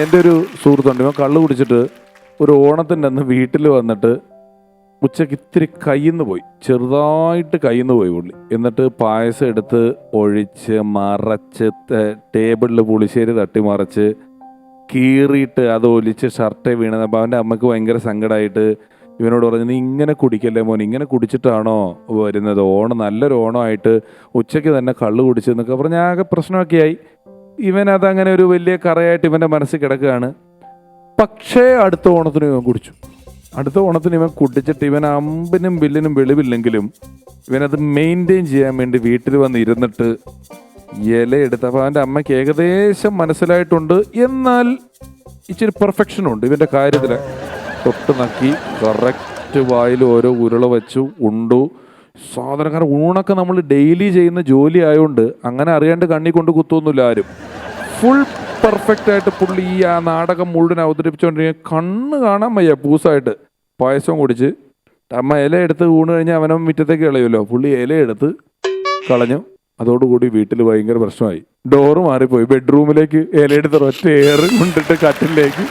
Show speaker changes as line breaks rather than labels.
എൻ്റെ ഒരു സുഹൃത്തുണ്ട്, ഇവൻ കള്ള് കുടിച്ചിട്ട് ഒരു ഓണത്തിൻ്റെ അന്ന് വീട്ടിൽ വന്നിട്ട് ഉച്ചയ്ക്ക് ഇത്തിരി കയ്യിന്ന് പോയി, ചെറുതായിട്ട് കയ്യിന്ന് പോയി പുള്ളി. എന്നിട്ട് പായസം എടുത്ത് ഒഴിച്ച് മറച്ച് ടേബിളിൽ പുളിശ്ശേരി തട്ടി മറച്ച് കീറിയിട്ട് അത് ഒലിച്ച് ഷർട്ടേ വീണത്. അപ്പോൾ അവൻ്റെ അമ്മയ്ക്ക് ഭയങ്കര സങ്കടമായിട്ട് ഇവനോട് പറഞ്ഞു, നീ ഇങ്ങനെ കുടിക്കല്ലേ മോൻ, ഇങ്ങനെ കുടിച്ചിട്ടാണോ വരുന്നത്, ഓണം നല്ലൊരു ഓണമായിട്ട് ഉച്ചയ്ക്ക് തന്നെ കള്ള് കുടിച്ചെന്നൊക്കെ പറഞ്ഞ് ആകെ പ്രശ്നമൊക്കെ ആയി. ഇവൻ അതങ്ങനെ ഒരു വലിയ കറയായിട്ട് ഇവൻ്റെ മനസ്സിൽ കിടക്കുകയാണ്. പക്ഷേ അടുത്ത ഓണത്തിന് ഇവൻ കുടിച്ചു. അടുത്ത ഓണത്തിന് ഇവൻ കുടിച്ചിട്ട് ഇവൻ അമ്പിനും ബില്ലിനും വെളിവില്ലെങ്കിലും ഇവനത് മെയിൻറ്റെയിൻ ചെയ്യാൻ വേണ്ടി വീട്ടിൽ വന്ന് ഇരുന്നിട്ട് ഇലയെടുത്ത്, അപ്പോൾ അവൻ്റെ അമ്മയ്ക്ക് ഏകദേശം മനസ്സിലായിട്ടുണ്ട്, എന്നാൽ ഇച്ചിരി പെർഫെക്ഷനുണ്ട് ഇവൻ്റെ കാര്യത്തിൽ. തൊട്ട് നക്കി കറക്റ്റ് വായിൽ ഓരോ ഉരുള വെച്ചു ഉണ്ടു സാധനം. കാരണം ഊണൊക്കെ നമ്മൾ ഡെയിലി ചെയ്യുന്ന ജോലി ആയതുകൊണ്ട് അങ്ങനെ അറിയാണ്ട് കണ്ണി കൊണ്ട് കുത്തൊന്നുമില്ല ആരും. ഫുൾ പെർഫെക്റ്റ് ആയിട്ട് പുള്ളി ഈ ആ നാടകം മുഴുവൻ അവതരിപ്പിച്ചുകൊണ്ടിരിക്കുക. കണ്ണ് കാണാൻ വയ്യ, പൂസായിട്ട് പായസം കുടിച്ച്. അമ്മ ഇല എടുത്ത് ഊണ് കഴിഞ്ഞാൽ അവനും മുറ്റത്തേക്ക് കളയുമല്ലോ, പുള്ളി ഇല എടുത്ത് കളഞ്ഞു. അതോടുകൂടി വീട്ടിൽ ഭയങ്കര പ്രശ്നമായി. ഡോറ് മാറിപ്പോയി. ബെഡ്റൂമിലേക്ക് ഇലയെടുത്ത് ഒറ്റ എയർ കൊണ്ടിട്ട് കട്ടിലേക്ക്